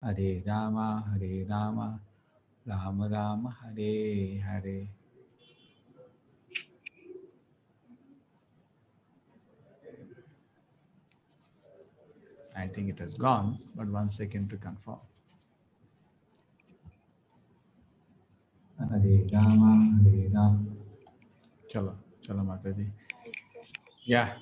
Hare Rama, Hare Rama, Rama Rama, Hare Hare. I think it has gone, but 1 second to confirm. Hare Rama, Hare Rama. Chalo, chalo Mataji. Yeah.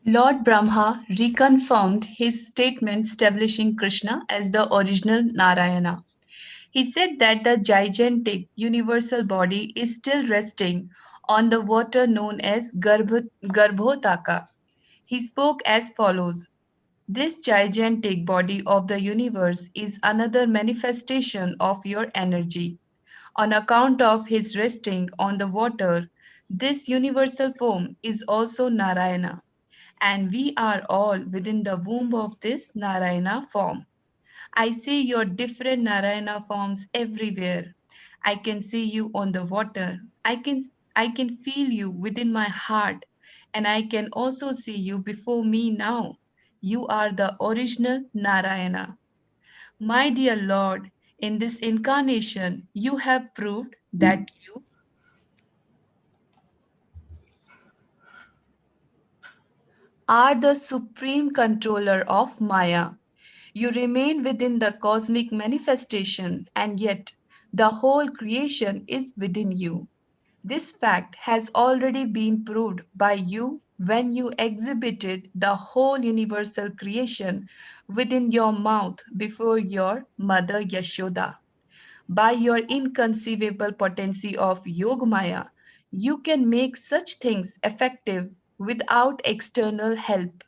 Lord Brahma reconfirmed his statement establishing Krishna as the original Narayana. He said that the gigantic universal body is still resting on the water known as Garbhotaka. He spoke as follows: this gigantic body of the universe is another manifestation of your energy. On account of his resting on the water, this universal form is also Narayana, and we are all within the womb of this Narayana form. I see your different Narayana forms everywhere. I can see you on the water. I can feel you within my heart, and I can also see you before me now. You are the original Narayana. My dear Lord, in this incarnation, you have proved that you are the supreme controller of Maya. You remain within the cosmic manifestation, and yet the whole creation is within you. This fact has already been proved by you when you exhibited the whole universal creation within your mouth before your mother Yashoda. By your inconceivable potency of Yogmaya, you can make such things effective without external help.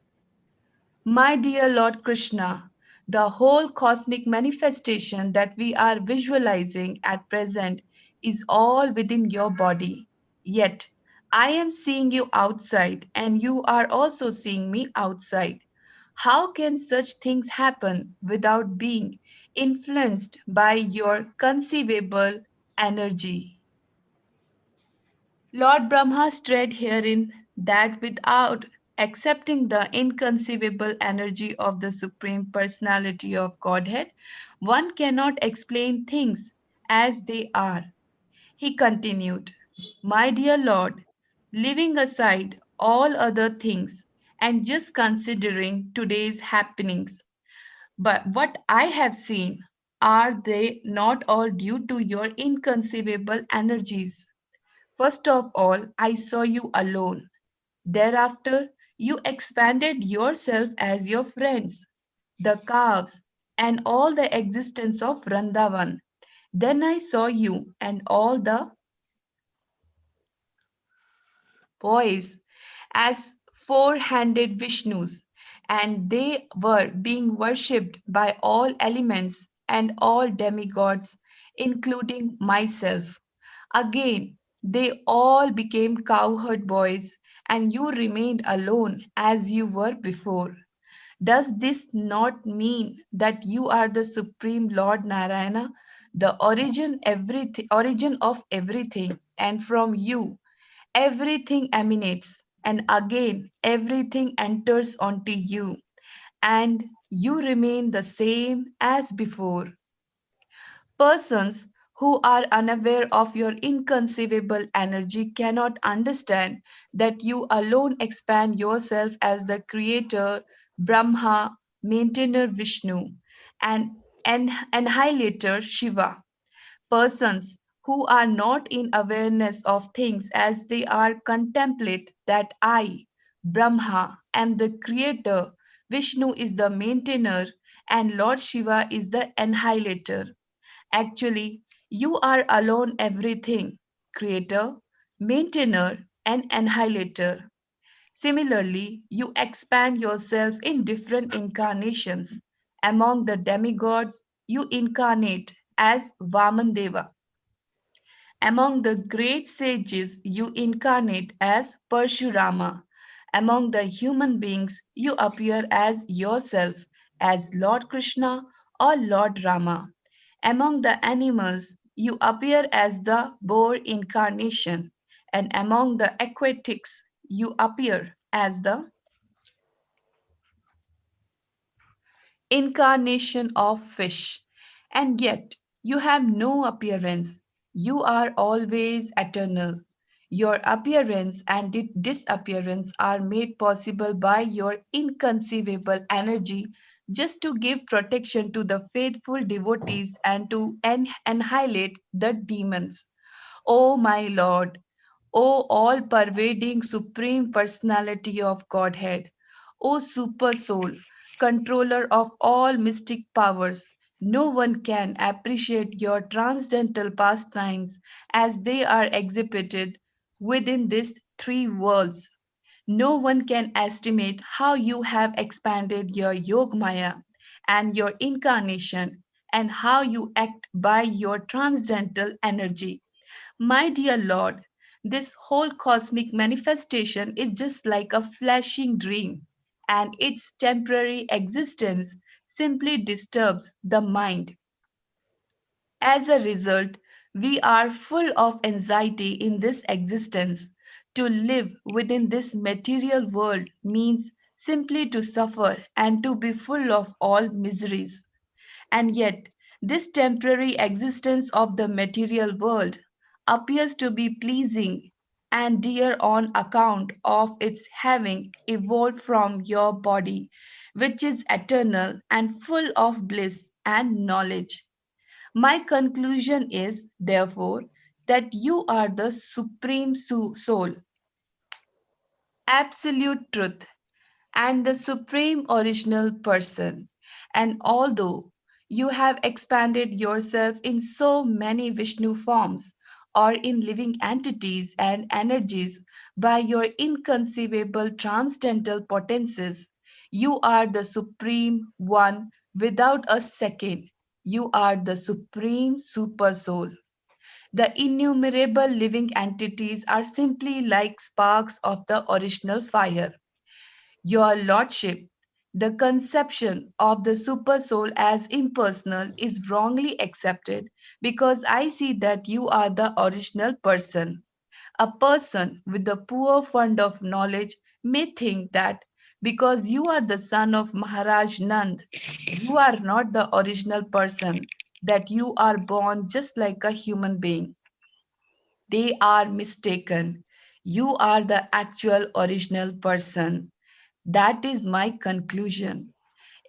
My dear Lord Krishna, the whole cosmic manifestation that we are visualizing at present is all within your body. Yet, I am seeing you outside, and you are also seeing me outside. How can such things happen without being influenced by your conceivable energy? Lord Brahma strayed herein that without accepting the inconceivable energy of the Supreme Personality of Godhead, one cannot explain things as they are. He continued, my dear Lord, leaving aside all other things and just considering today's happenings, but what I have seen, are they not all due to your inconceivable energies? First of all, I saw you alone. Thereafter, you expanded yourself as your friends, the calves, and all the existence of Vrindavan. Then I saw you and all the boys as four-handed Vishnus, and they were being worshipped by all elements and all demigods, including myself. Again, they all became cowherd boys, and you remained alone as you were before. Does this not mean that you are the supreme Lord Narayana, the origin of everything, and from you everything emanates, and again everything enters onto you, and you remain the same as before? Persons who are unaware of your inconceivable energy cannot understand that you alone expand yourself as the creator, Brahma, maintainer Vishnu, and annihilator Shiva. Persons who are not in awareness of things as they are contemplate that I, Brahma, am the creator, Vishnu is the maintainer, and Lord Shiva is the annihilator. Actually, you are alone everything: creator, maintainer, and annihilator. Similarly, you expand yourself in different incarnations. Among the demigods, you incarnate as Vamandeva. Among the great sages, you incarnate as Parshurama. Among the human beings, you appear as yourself, as Lord Krishna or Lord Rama. Among the animals, you appear as the boar incarnation, and among the aquatics, you appear as the incarnation of fish, and yet you have no appearance. You are always eternal. Your appearance and disappearance are made possible by your inconceivable energy just to give protection to the faithful devotees and to annihilate the demons. O my Lord, O all pervading Supreme Personality of Godhead, O Super Soul, controller of all mystic powers, no one can appreciate your transcendental pastimes as they are exhibited within these three worlds. No one can estimate how you have expanded your Yogmaya and your incarnation and how you act by your transcendental energy. My dear Lord, this whole cosmic manifestation is just like a flashing dream, and its temporary existence simply disturbs the mind. As a result, we are full of anxiety in this existence. To live within this material world means simply to suffer and to be full of all miseries. And yet, this temporary existence of the material world appears to be pleasing and dear on account of its having evolved from your body, which is eternal and full of bliss and knowledge. My conclusion is, therefore, that you are the supreme soul, absolute truth, and the supreme original person. And although you have expanded yourself in so many Vishnu forms or in living entities and energies by your inconceivable transcendental potencies, you are the supreme one without a second. You are the supreme super soul. The innumerable living entities are simply like sparks of the original fire. Your Lordship, the conception of the super soul as impersonal is wrongly accepted because I see that you are the original person. A person with a poor fund of knowledge may think that because you are the son of Maharaj Nand, you are not the original person, that you are born just like a human being. They are mistaken. You are the actual original person. That is my conclusion.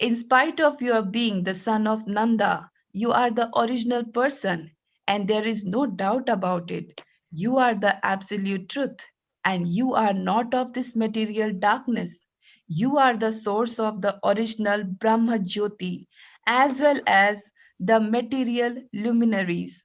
In spite of your being the son of Nanda, you are the original person, and there is no doubt about it. You are the absolute truth, and you are not of this material darkness. You are the source of the original Brahma Jyoti, as well as the material luminaries.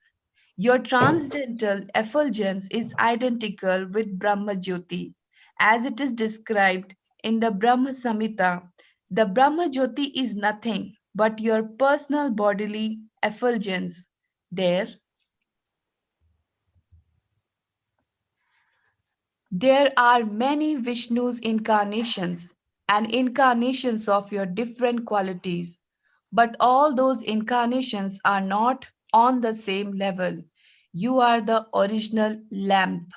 Your transcendental effulgence is identical with Brahma Jyoti, as it is described in the Brahma Samhita. The Brahma Jyoti is nothing but your personal bodily effulgence. There, there are many Vishnu's incarnations and incarnations of your different qualities, but all those incarnations are not on the same level. You are the original lamp.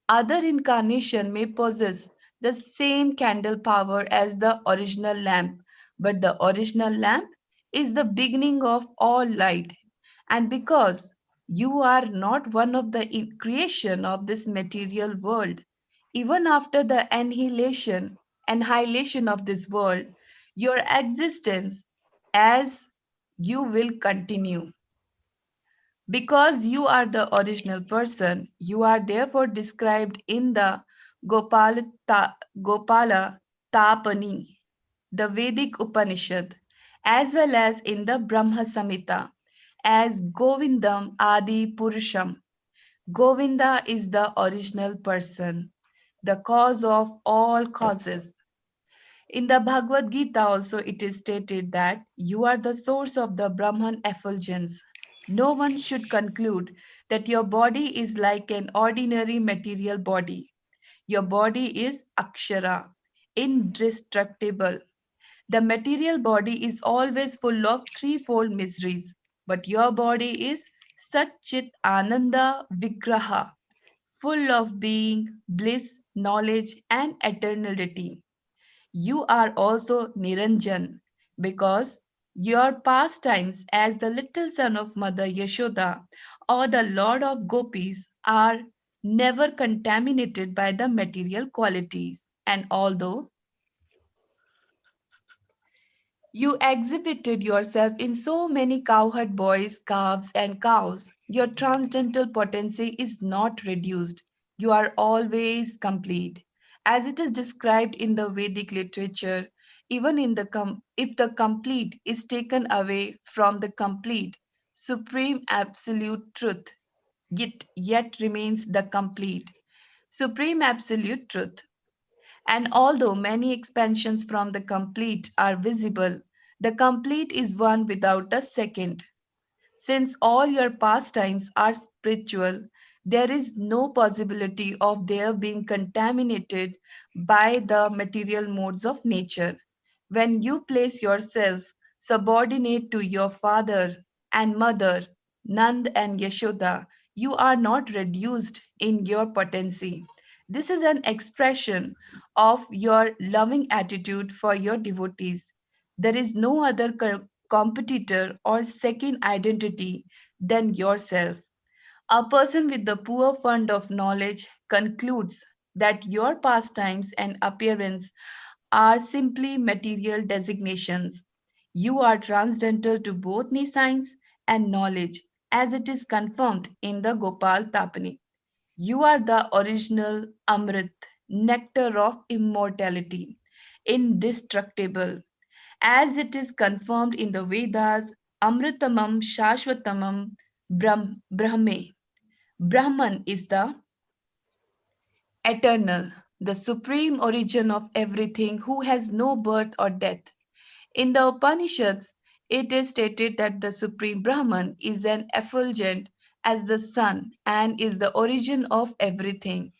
Other incarnation may possess the same candle power as the original lamp, but the original lamp is the beginning of all light. And because you are not one of the creation of this material world, even after the annihilation of this world, your existence as you will continue. Because you are the original person, you are therefore described in the Gopala Tapani, the Vedic Upanishad, as well as in the Brahma Samhita, as Govindam Adi Purusham. Govinda is the original person, the cause of all causes. In the Bhagavad Gita also it is stated that you are the source of the Brahman effulgence. No one should conclude that your body is like an ordinary material body. Your body is akshara, indestructible. The material body is always full of threefold miseries, but your body is Satchit Ananda Vigraha, full of being, bliss, knowledge, and eternality. You are also Niranjan because Your pastimes as the little son of Mother Yashoda or the Lord of Gopis are never contaminated by the material qualities. And although you exhibited yourself in so many cowherd boys, calves, and cows, your transcendental potency is not reduced. You are always complete. As it is described in the Vedic literature, even in the if the complete is taken away from the complete, supreme absolute truth, yet remains the complete. Supreme absolute truth. And although many expansions from the complete are visible, the complete is one without a second. Since all your pastimes are spiritual, there is no possibility of their being contaminated by the material modes of nature. When you place yourself subordinate to your father and mother, Nand and Yashoda, you are not reduced in your potency. This is an expression of your loving attitude for your devotees. There is no other competitor or second identity than yourself. A person with the poor fund of knowledge concludes that your pastimes and appearance are simply material designations. You are transcendental to both science and knowledge, as it is confirmed in the Gopal Tapani. You are the original Amrit, nectar of immortality, indestructible, as it is confirmed in the Vedas, Amritamam Shashvatamam Brahme. Brahman is the eternal, the supreme origin of everything who has no birth or death. In the Upanishads, it is stated that the supreme Brahman is an effulgent as the sun and is the origin of everything.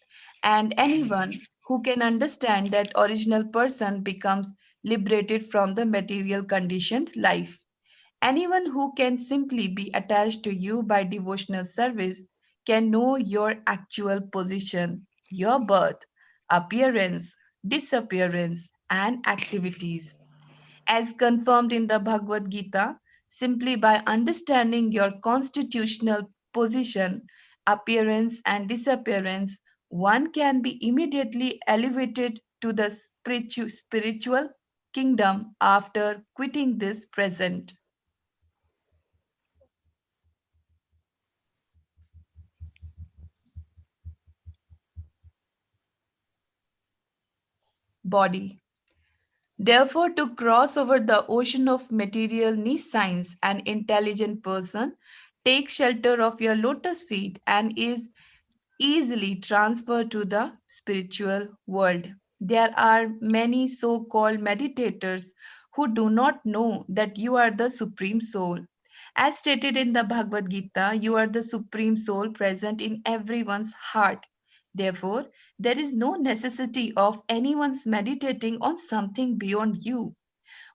And anyone who can understand that original person becomes liberated from the material conditioned life. Anyone who can simply be attached to you by devotional service can know your actual position, your birth, appearance, disappearance, and activities. As confirmed in the Bhagavad Gita, simply by understanding your constitutional position, appearance, and disappearance, one can be immediately elevated to the spiritual kingdom after quitting this present body. Therefore, to cross over the ocean of material needs science, an intelligent person takes shelter of your lotus feet and is easily transferred to the spiritual world. There are many so called meditators who do not know that you are the Supreme Soul. As stated in the Bhagavad Gita, you are the Supreme Soul present in everyone's heart. Therefore, there is no necessity of anyone's meditating on something beyond you.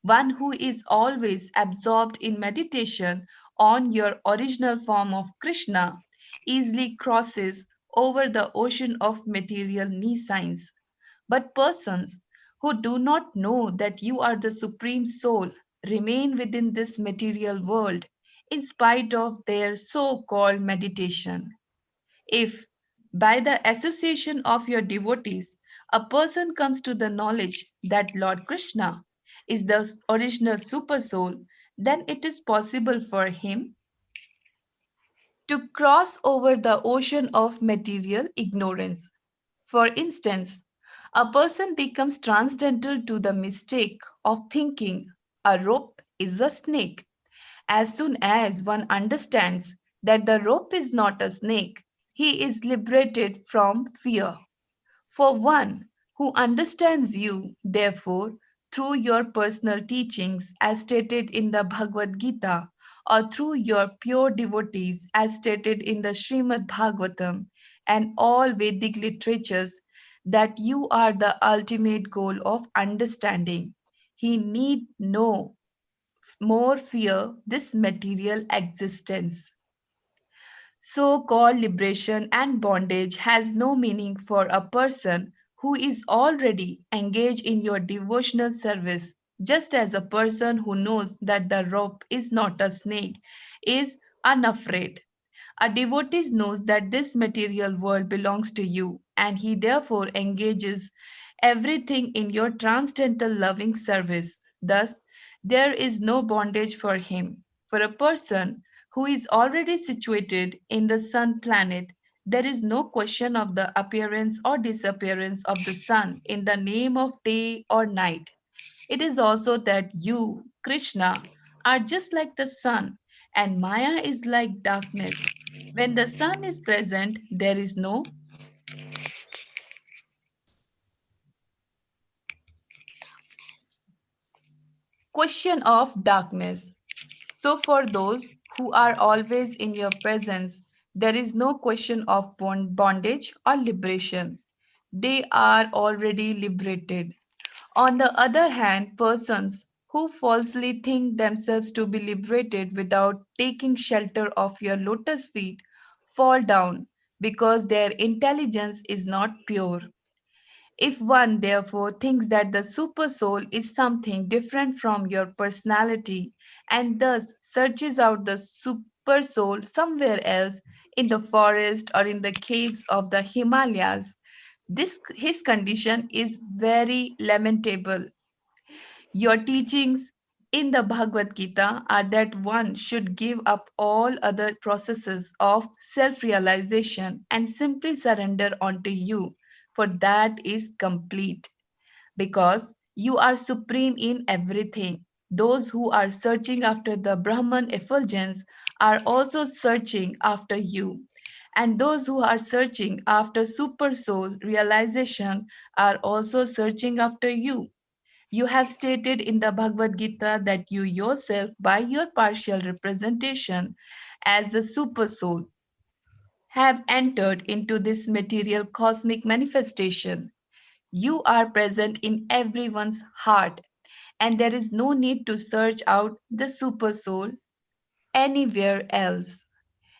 One who is always absorbed in meditation on your original form of Krishna easily crosses over the ocean of material nescience. But persons who do not know that you are the Supreme Soul remain within this material world in spite of their so called meditation. If, by the association of your devotees, a person comes to the knowledge that Lord Krishna is the original super soul, then it is possible for him to cross over the ocean of material ignorance. For instance, a person becomes transcendental to the mistake of thinking a rope is a snake. As soon as one understands that the rope is not a snake, he is liberated from fear. For one who understands you, therefore, through your personal teachings as stated in the Bhagavad Gita, or through your pure devotees as stated in the Srimad Bhagavatam and all Vedic literatures, that you are the ultimate goal of understanding. He need no more fear this material existence. So called liberation and bondage has no meaning for a person who is already engaged in your devotional service. Just as a person who knows that the rope is not a snake is unafraid. A devotee knows that this material world belongs to you, and he therefore engages everything in your transcendental loving service. Thus, there is no bondage for him. For a person who is already situated in the sun planet, there is no question of the appearance or disappearance of the sun in the name of day or night. It is also that you, Krishna, are just like the sun, and Maya is like darkness. When the sun is present, there is no question of darkness. So, for those who are always in your presence, there is no question of bondage or liberation. They are already liberated. On the other hand, persons who falsely think themselves to be liberated without taking shelter of your lotus feet fall down because their intelligence is not pure. If one therefore thinks that the super soul is something different from your personality and thus searches out the super soul somewhere else in the forest or in the caves of the Himalayas, this his condition is very lamentable. Your teachings in the Bhagavad Gita are that one should give up all other processes of self realization and simply surrender unto you, for that is complete because you are supreme in everything. Those who are searching after the Brahman effulgence are also searching after you. And those who are searching after super soul realization are also searching after you. You have stated in the Bhagavad Gita that you yourself, by your partial representation as the super soul, have entered into this material cosmic manifestation. You are present in everyone's heart, and there is no need to search out the super soul anywhere else.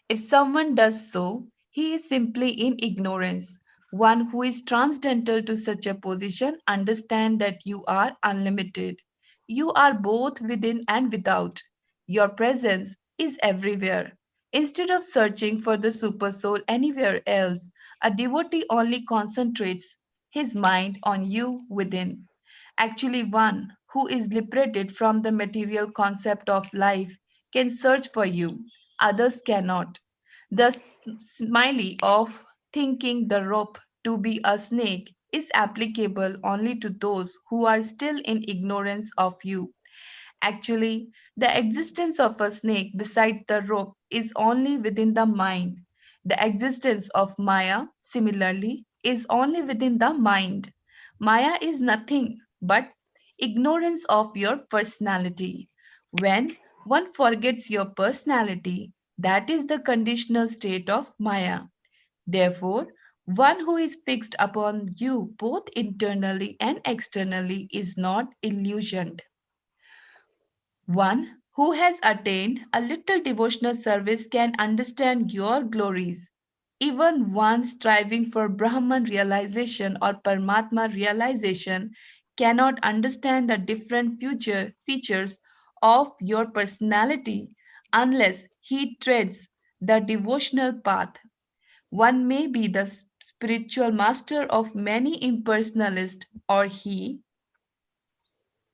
If someone does so, he is simply in ignorance. One who is transcendental to such a position understands that you are unlimited. You are both within and without. Your presence is everywhere. Instead of searching for the supersoul anywhere else, a devotee only concentrates his mind on you within. Actually, one who is liberated from the material concept of life can search for you, others cannot. The smiley of thinking the rope to be a snake is applicable only to those who are still in ignorance of you. Actually, the existence of a snake besides the rope is only within the mind. The existence of Maya, similarly, is only within the mind. Maya is nothing but ignorance of your personality. When one forgets your personality, that is the conditional state of Maya. Therefore, one who is fixed upon you both internally and externally is not illusioned. One who has attained a little devotional service can understand your glories. Even one striving for Brahman realization or Paramatma realization cannot understand the different future features of your personality unless he treads the devotional path. One may be the spiritual master of many impersonalists, or he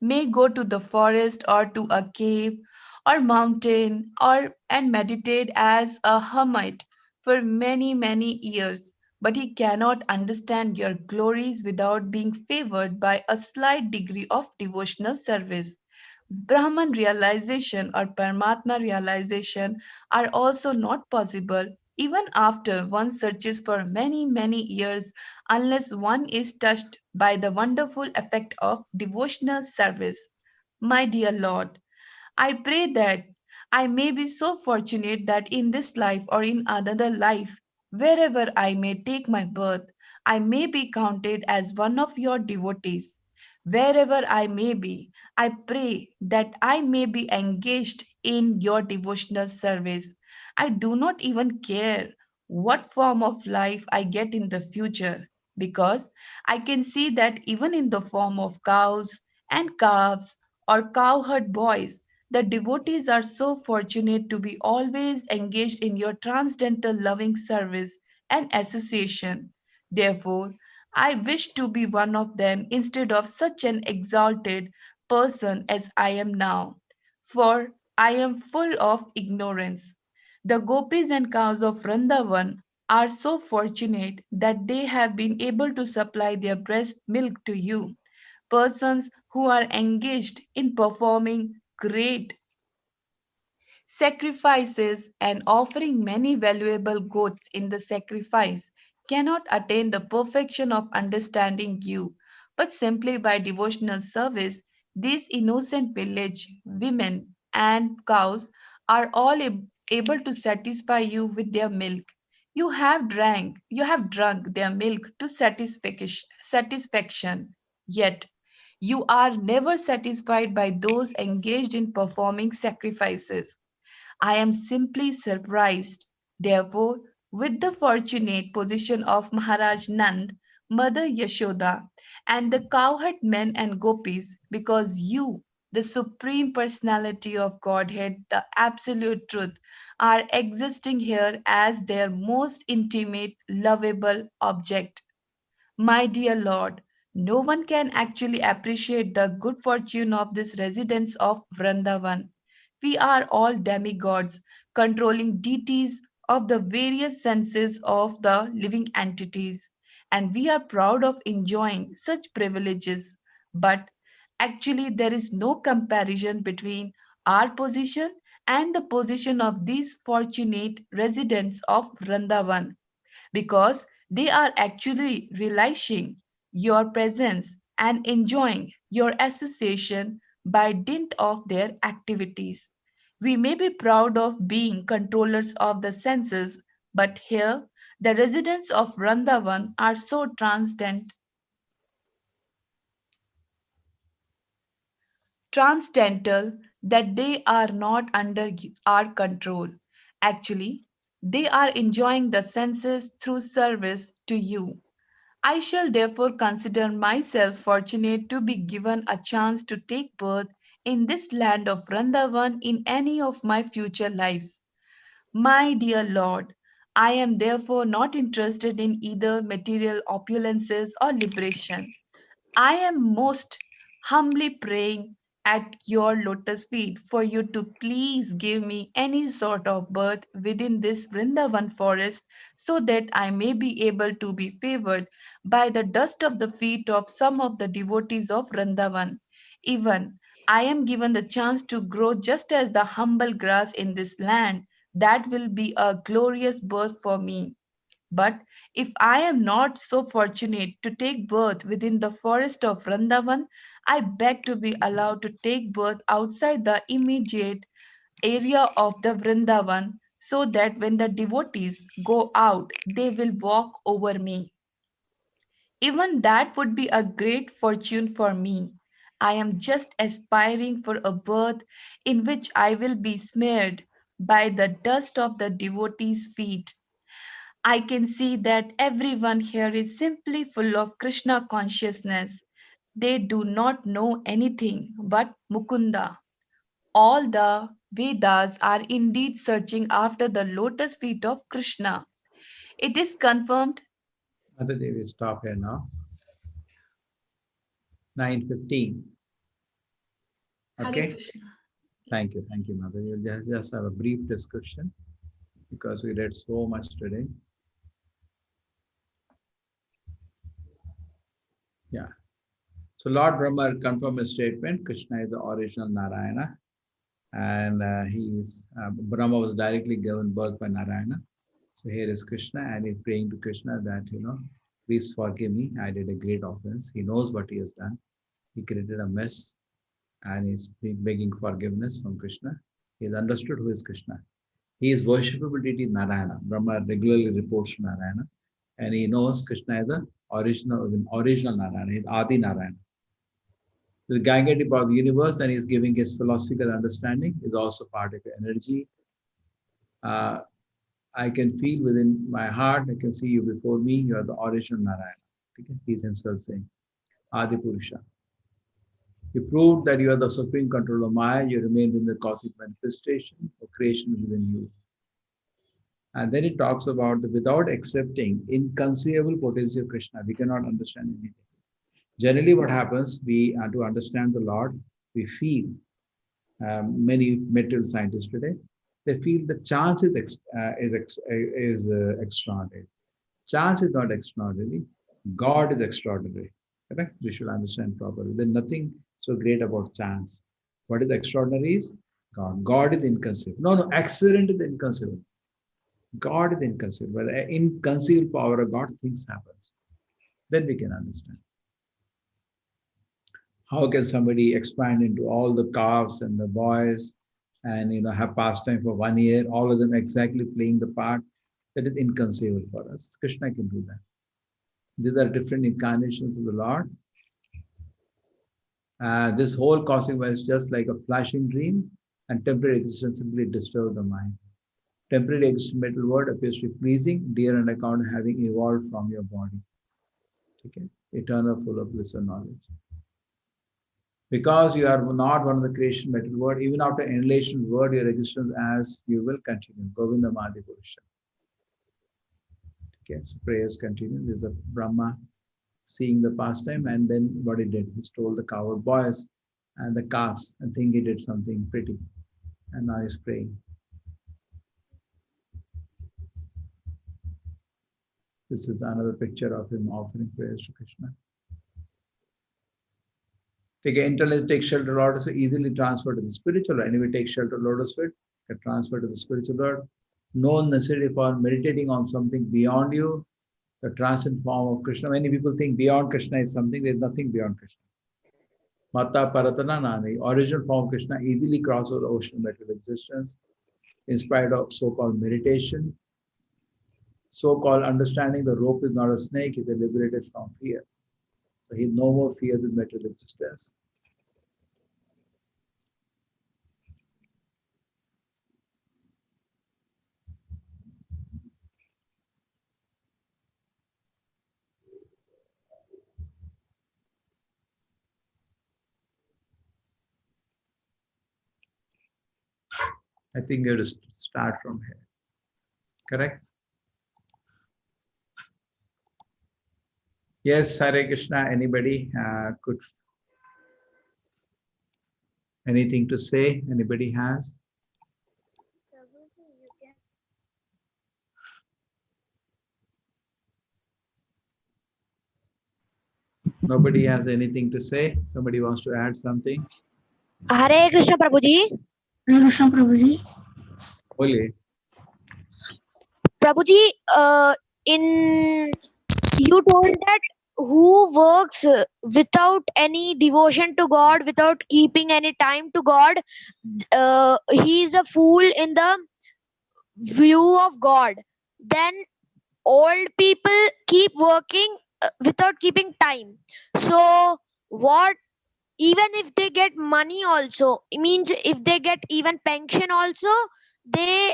may go to the forest or to a cave or mountain or and meditate as a hermit for many years, but he cannot understand your glories without being favored by a slight degree of devotional service. Brahman realization or Paramatma realization are also not possible even after one searches for many years unless one is touched by the wonderful effect of devotional service. My dear Lord, I pray that I may be so fortunate that in this life or in another life, wherever I may take my birth, I may be counted as one of your devotees. Wherever I may be, I pray that I may be engaged in your devotional service. I do not even care what form of life I get in the future because I can see that even in the form of cows and calves or cowherd boys. The devotees are so fortunate to be always engaged in your transcendental loving service and association. Therefore, I wish to be one of them instead of such an exalted person as I am now, for I am full of ignorance. The gopis and cows of Vrindavan are so fortunate that they have been able to supply their breast milk to you, persons who are engaged in performing great sacrifices and offering many valuable goods in the sacrifice cannot attain the perfection of understanding you, but simply by devotional service, these innocent village women and cows are all able to satisfy you with their milk. You have drunk their milk to satisfaction, yet you are never satisfied by those engaged in performing sacrifices. I am simply surprised, therefore, with the fortunate position of Maharaj Nand, Mother Yashoda, and the cowherd men and gopis, because you, the Supreme Personality of Godhead, the Absolute Truth, are existing here as their most intimate, lovable object. My dear Lord, no one can actually appreciate the good fortune of this residents of Vrindavan. We are all demigods, controlling deities of the various senses of the living entities, and we are proud of enjoying such privileges. But actually, there is no comparison between our position and the position of these fortunate residents of Vrindavan, because they are actually relishing your presence and enjoying your association by dint of their activities. We may be proud of being controllers of the senses, but here the residents of Vrindavan are so transcendental that they are not under our control. Actually, they are enjoying the senses through service to you. I shall therefore consider myself fortunate to be given a chance to take birth in this land of Vrindavan in any of my future lives. My dear Lord, I am therefore not interested in either material opulences or liberation. I am most humbly praying at your lotus feet for you to please give me any sort of birth within this Vrindavan forest so that I may be able to be favored by the dust of the feet of some of the devotees of Vrindavan. Even I am given the chance to grow just as the humble grass in this land. That will be a glorious birth for me. But if I am not so fortunate to take birth within the forest of Vrindavan, I beg to be allowed to take birth outside the immediate area of the Vrindavan so that when the devotees go out, they will walk over me. Even that would be a great fortune for me. I am just aspiring for a birth in which I will be smeared by the dust of the devotees' feet. I can see that everyone here is simply full of Krishna consciousness. They do not know anything but Mukunda. All the Vedas are indeed searching after the lotus feet of Krishna. It is confirmed. Mother Devi, stop here now. 9:15. Hare Okay. Krishna. Thank you, Mother. We'll just have a brief discussion because we read so much today. Yeah. So Lord Brahma confirmed his statement. Krishna is the original Narayana, and Brahma was directly given birth by Narayana. So here is Krishna, and he's praying to Krishna that please forgive me. I did a great offense. He knows what he has done. He created a mess, and he's begging forgiveness from Krishna. He has understood who is Krishna. He is worshipable deity Narayana. Brahma regularly reports to Narayana, and he knows Krishna is the original Narayana. He is Adi Narayana. The gigantic part of the universe, and he's giving his philosophical understanding, is also part of your energy. Uh, I can feel within my heart, I can see you before me, you are the original Narayana. Okay? He's himself saying, Adi Purusha. You proved that you are the supreme controller of Maya. You remained in the cosmic manifestation for creation within you. And then it talks about the without accepting inconceivable potency of Krishna, we cannot understand anything. Generally, what happens, we to understand the Lord, we feel many material scientists today, they feel the chance is extraordinary. Chance is not extraordinary. God is extraordinary. Correct? We should understand properly. There's nothing so great about chance. What is extraordinary is God. God is inconceivable. No, accident is inconceivable. God is inconceivable. But inconceivable power of God, things happens. Then we can understand. How can somebody expand into all the calves and the boys and have pastime for 1 year, all of them exactly playing the part? That is inconceivable for us. Krishna can do that. These are different incarnations of the Lord. This whole cosmic world is just like a flashing dream, and temporary existence simply disturbs the mind. Temporary existential world appears to be pleasing, dear on account of having evolved from your body. Okay? Eternal, full of bliss and knowledge. Because you are not one of the creation material world, even after annihilation word, your existence as you will continue. Govinda Madhi Purusha. Okay, so prayers continue. This is the Brahma seeing the pastime, and then what he did, he stole the coward boys and the calves and think he did something pretty. And now he's praying. This is another picture of him offering prayers to Krishna. Take an intellect, take shelter, Lord, so easily transfer to the spiritual. Anyway, take shelter, Lotus feet, get transferred to the spiritual Lord. No necessity for meditating on something beyond you, the transcendent form of Krishna. Many people think beyond Krishna is something. There is nothing beyond Krishna. Mata Paratana Nani, original form of Krishna, easily crosses the ocean of material existence, in spite of so-called meditation, so-called understanding the rope is not a snake, he is liberated from fear. So he no more fears in material existence. I think you have to start from here. Correct? Yes, Hare Krishna. Anybody could anything to say? Anybody has? Nobody has anything to say. Somebody wants to add something. Hare Krishna Prabhuji. Hare Krishna Prabhuji. Holy. Prabhuji, in you told that who works without any devotion to God, without keeping any time to God, he is a fool in the view of God. Then old people keep working without keeping time. So what? Even if they get money, also it means if they get even pension, also they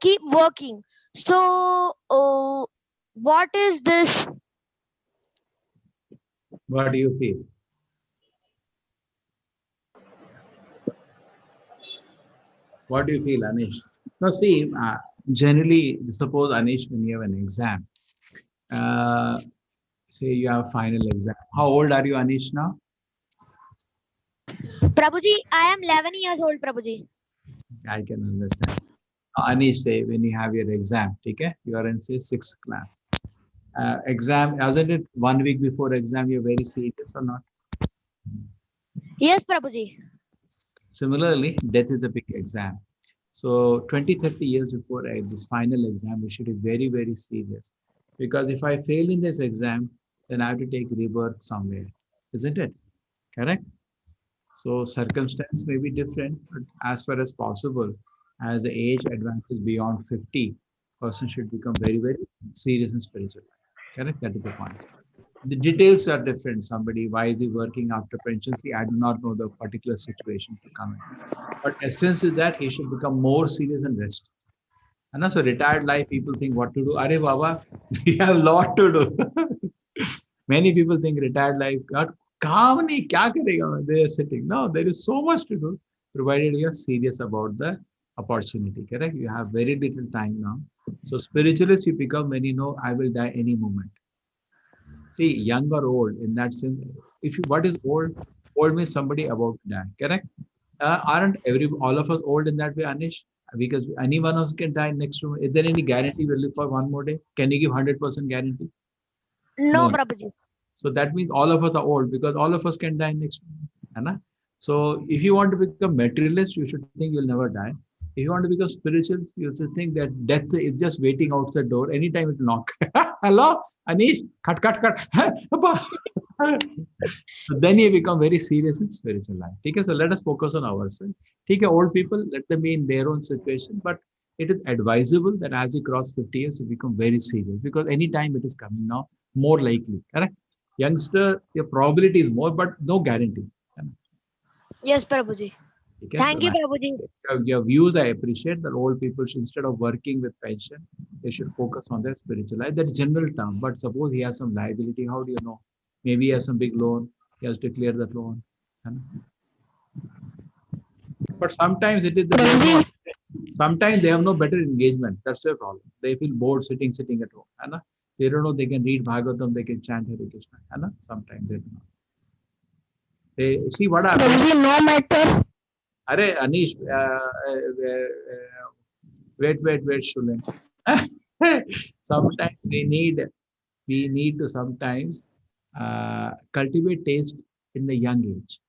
keep working. So what is this? What do you feel? What do you feel, Anish? Now, see, generally, suppose, Anish, when you have an exam, say you have a final exam. How old are you, Anish, now? Prabhuji, I am 11 years old, Prabhuji. I can understand. Anish, say, when you have your exam, okay? You are in, say, 6th class. Exam, isn't it 1 week before exam, you're very serious or not? Yes, Prabhuji. Similarly, death is a big exam. So 20, 30 years before this final exam, we should be very, very serious. Because if I fail in this exam, then I have to take rebirth somewhere, isn't it? Correct? So circumstance may be different, but as far as possible, as the age advances beyond 50, person should become very, very serious and spiritual. Correct? That is the point. The details are different. Somebody, why is he working after pension? See, I do not know the particular situation to come in. But essence is that he should become more serious and rest. And also retired life, people think what to do. Are Baba, we have a lot to do. Many people think retired life, God, काम नहीं क्या करेगा? They are sitting. No, there is so much to do, provided you are serious about the opportunity. Correct? You have very little time now. So spiritualist, you become when you know I will die any moment. See, young or old, in that sense, if you, what is old? Old means somebody about to die. Correct? Aren't every all of us old in that way, Anish? Because any one of us can die next to. Is there any guarantee we'll live for one more day? Can you give 100% guarantee? No, No. Prabhuji. So that means all of us are old because all of us can die next month. है ना? So if you want to become materialist, you should think you'll never die. If you want to become spiritual, you should think that death is just waiting outside the door. Anytime it will knock. Hello, Anish, cut. So then you become very serious in spiritual life. Okay, so let us focus on ourselves. Okay, old people, let them be in their own situation, but it is advisable that as you cross 50 years, you become very serious because anytime it is coming now, more likely. Correct? Youngster, your probability is more, but no guarantee. Yes, Prabhuji. Okay, so Thank you, Prabhuji. your views I appreciate that old people should, instead of working with pension, they should focus on their spiritual life. That's general term. But suppose he has some liability, how do you know? Maybe he has some big loan, he has to clear that loan. But sometimes it is that they have no, sometimes they have no better engagement. That's their problem. They feel bored sitting at home. They don't know they can read Bhagavatam, they can chant Hare Krishna. Sometimes they don't know. They see what happens. Prabhuji, no matter. Arey Anish, wait, Shulen. Sometimes we need to sometimes cultivate taste in the young age.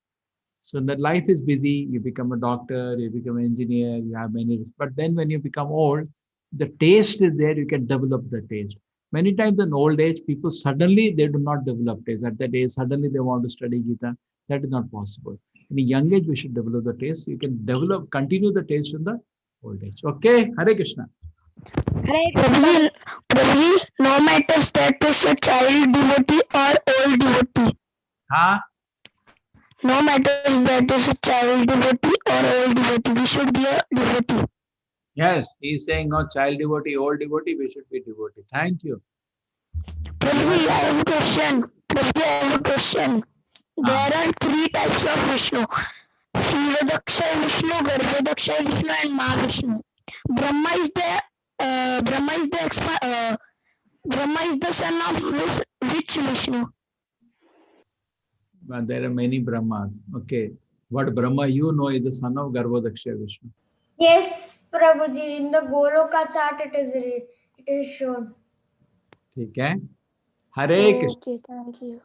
So the life is busy, you become a doctor, you become an engineer, you have many risks. But then when you become old, the taste is there, you can develop the taste. Many times in old age, people suddenly they do not develop taste. At that age, suddenly they want to study Gita. That is not possible. In a young age, we should develop the taste. You can continue the taste in the old age. Okay, Hare Krishna. Hare Krishna. Prabhuji, no matter that is a child devotee or old devotee. Huh? No matter that is a child devotee or old devotee, we should be a devotee. Yes, he is saying no child devotee, old devotee, we should be devotee. Thank you. Prabhuji, I have a question. Prabhuji, I have a question. There are three types of Vishnu. Shivadaksha Vishnu, Garbhodaksha Vishnu and Mahavishnu. Brahma is the Brahma is the son of which Vishnu? But there are many Brahmas. Okay. What Brahma you know is the son of Garbhodaksha Vishnu. Yes, Prabhuji, in the Goloka chart it is shown. Okay. Hare Krishna. Okay, thank you.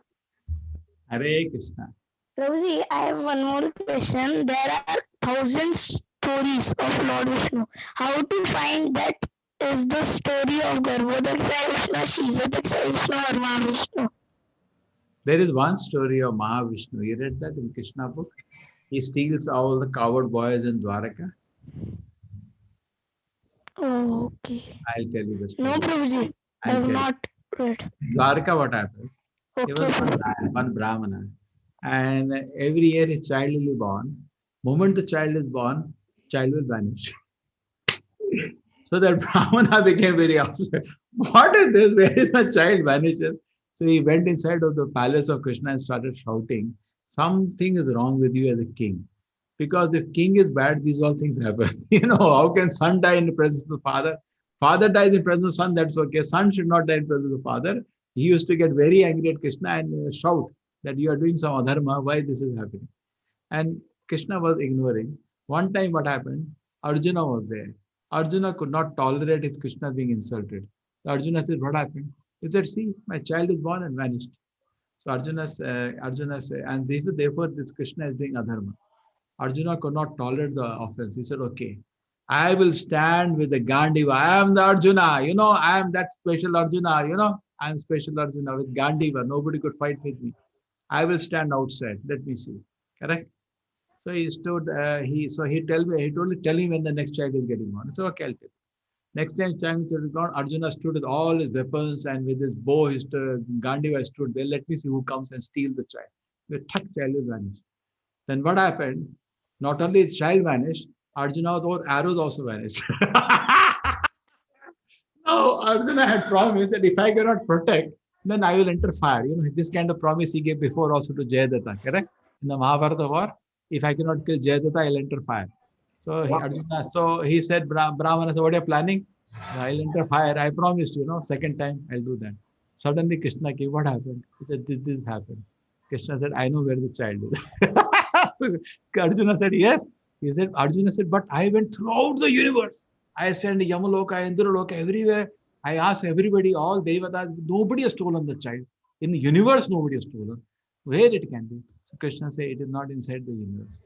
Hare Krishna. Prabhuji, I have one more question. There are thousands stories of Lord Vishnu. How to find that is the story of Garbhodaksha Vishnu, Shivadaksha Vishnu or Mahavishnu? There is one story of Mahavishnu. You read that in Krishna book? He steals all the coward boys in Dwaraka. Oh, okay. I'll tell you the story. No, Prabhuji, I I'll have tell you. not read. Dwaraka, what happens? There Okay, was sir. one Brahmana. And every year his child will be born. Moment the child is born, child will vanish. So that Brahmana became very upset. What is this? Where is my child vanishes? So he went inside of the palace of Krishna and started shouting, something is wrong with you as a king. Because if king is bad, these all things happen. How can son die in the presence of the father? Father dies in the presence of son, that's okay. Son should not die in the presence of the father. He used to get very angry at Krishna and shout that you are doing some adharma, why this is happening? And Krishna was ignoring. One time what happened? Arjuna was there. Arjuna could not tolerate his Krishna being insulted. So Arjuna said, what happened? He said, see, my child is born and vanished. So Arjuna said, and therefore this Krishna is doing adharma. Arjuna could not tolerate the offense. He said, okay, I will stand with the Gandiva. I am the Arjuna, I am that special Arjuna, I am special Arjuna with Gandiva. Nobody could fight with me. I will stand outside. Let me see. Correct? So he stood, he told me, tell him when the next child is getting born. I said, okay, I'll tell you. Next time child is born, Arjuna stood with all his weapons and with his bow, his Gandiva stood there. Let me see who comes and steal the child. The child will vanish. Then what happened? Not only his child vanished, Arjuna's own arrows also vanished. No, Arjuna had promised that if I cannot protect, then I will enter fire. This kind of promise he gave before also to Jayadatta, correct? In the Mahabharata war, if I cannot kill Jayadatta, I'll enter fire. So Arjuna, so he said, Brahmana, so what are you planning? I'll enter fire. I promised, second time I'll do that. Suddenly Krishna came, what happened? He said, this happened. Krishna said, I know where the child is. So Arjuna said, yes. He said, Arjuna said, but I went throughout the universe. I sent Yamaloka, Indraloka, everywhere. I asked everybody, all Devatas, nobody has stolen the child. In the universe, nobody has stolen. Where it can be? So Krishna said, it is not inside the universe.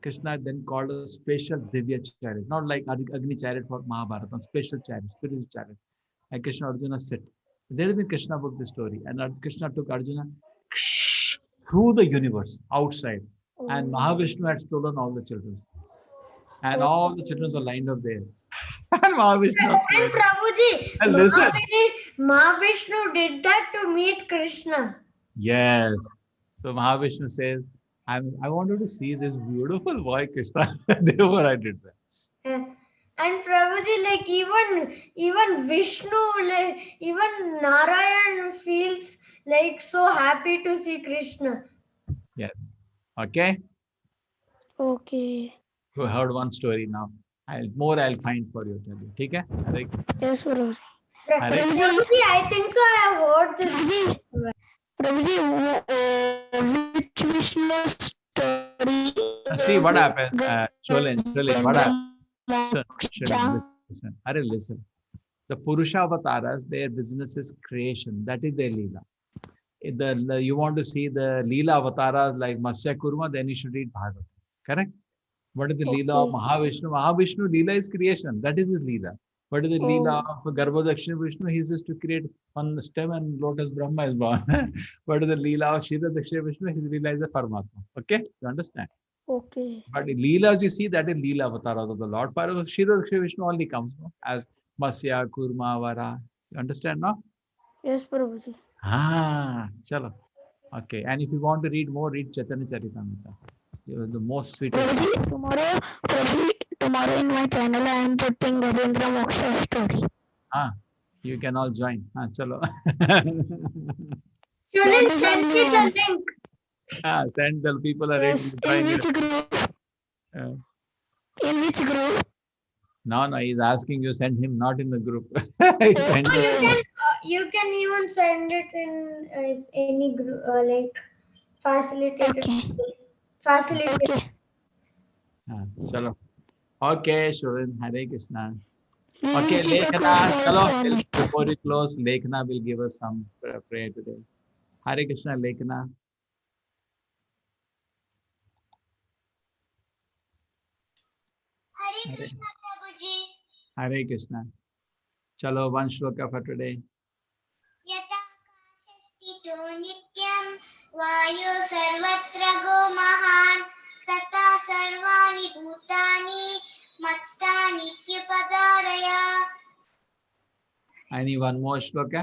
Krishna then called a special Divya chariot, not like Agni chariot for Mahabharata, special chariot, spiritual chariot. And Krishna Arjuna sit. There is in Krishna book the story. And Krishna took Arjuna through the universe, outside. And Mahavishnu had stolen all the children. And all the children were lined up there. And Mahavishnu was And Prabhuji, and listen. Mahavishnu did that to meet Krishna. Yes. So Mahavishnu says, I wanted to see this beautiful boy Krishna. Therefore I did that. And Prabhuji, like even Vishnu, like even Narayan feels like so happy to see Krishna. Yes. Okay. Okay. You heard one story now. I'll find for you. Tell you. Okay? Yes, Prabhuji. Prabhuji, I think so. I have heard this. Prabhuji, which Vishnu story? See what happened. Sholin, what happened? Listen. Listen. The Purusha avatars, their business is creation. That is their Leela. You want to see the Leela avatars like Matsya Kurma, then you should read Bhagavatam. Correct? What is the Leela of Mahavishnu? Mahavishnu Leela is creation. That is his Leela. What is the Leela of Garbhodakshina Vishnu? He is to create one stem and lotus Brahma is born. What is the Leela of Kshiradakshina Vishnu? His Leela is the Paramatma. Okay? You understand? Okay. But Leelas you see, that is Leela avatars of the Lord. Kshiradakshina Vishnu only comes as Matsya, Kurma, Vara. You understand now? Yes, Prabhuji. Chalo. Okay. And if you want to read more, read Chaitanya Charitamrita. The most sweet. Prabhuji, tomorrow in my channel I am putting Gajendra Moksha story. You can all join. Chalo. Shouldn't send me the link. Send the people are Yes, ready. in which group? In which group? No, he's asking you send him, not in the group. You can even send it in any group, like facilitated. Okay. Chalo. Okay, Shurin, Hare Krishna. Okay, Keep a Lekhana, close chalo. eye on it. Before we close, Lekhana will give us some prayer today. Hare Krishna, Lekhana. Hare Krishna Prabhuji. Hare Krishna. Chalo, one shloka for today. Yata Stitu Nityam Vayu Sarvatra Go Mahan Tata Sarvani Bhutani Matstani Kyupadaraya. Any one more shloka?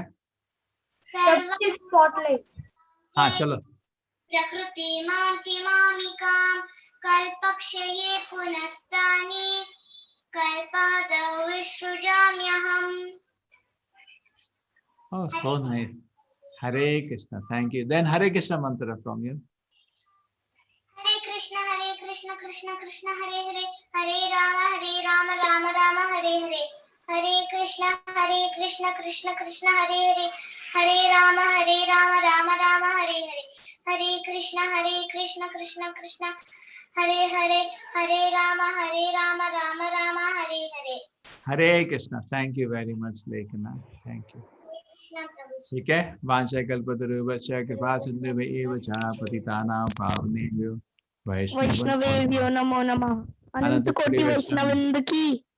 Sarva Spotlight. Chalo. Prakriti Manti Mamikam Kalpakshaye Punastani Kalpada Vishrujamyaham. Oh, so nice. Hare Krishna. Thank you. Then Hare Krishna mantra from you. Hare Krishna, Krishna Krishna, Hare Hare, Hare Rama, Rama Rama, Hare Hare. Hare Krishna, Krishna Krishna, Hare Hare, Hare Rama, Rama Rama, Hare Hare. Hare Krishna, Krishna Krishna, Hare Hare, Hare Rama, Rama Rama, Hare Hare. Hare Krishna. Thank you very much, Lekhana. Thank you. ठीक है वांछकल्पतरुभ्यश्च कृपासिन्धुभ्य च पतितानां पावनेभ्यो वैष्णवेभ्यो वैष्णवेभ्यो नमो नमः। अनंत कोटि वैष्णवृंद की